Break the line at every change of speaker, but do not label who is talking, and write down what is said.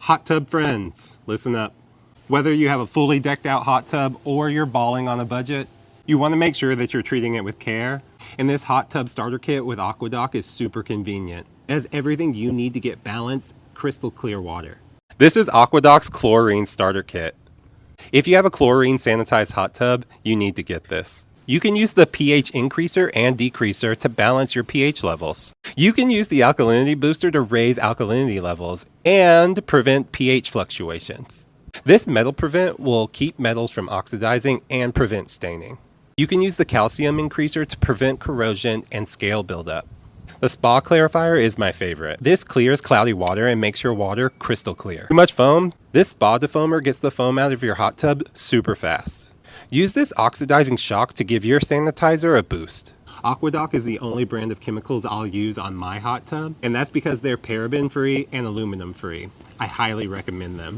Hot tub friends, listen up. Whether you have a fully decked out hot tub or you're balling on a budget, you want to make sure that you're treating it with care. And this hot tub starter kit with AquaDock is super convenient. It has everything you need to get balanced, crystal clear water. This is AquaDock's Chlorine Starter Kit. If you have a chlorine sanitized hot tub, you need to get this. You can use the pH increaser and decreaser to balance your pH levels. You can use the alkalinity booster to raise alkalinity levels and prevent pH fluctuations. This metal prevent will keep metals from oxidizing and prevent staining. You can use the calcium increaser to prevent corrosion and scale buildup. The spa clarifier is my favorite. This clears cloudy water and makes your water crystal clear. Too much foam? This spa defoamer gets the foam out of your hot tub super fast. Use this oxidizing shock to give your sanitizer a boost. AquaDock is the only brand of chemicals I'll use on my hot tub, and that's because they're paraben free and aluminum free. I highly recommend them.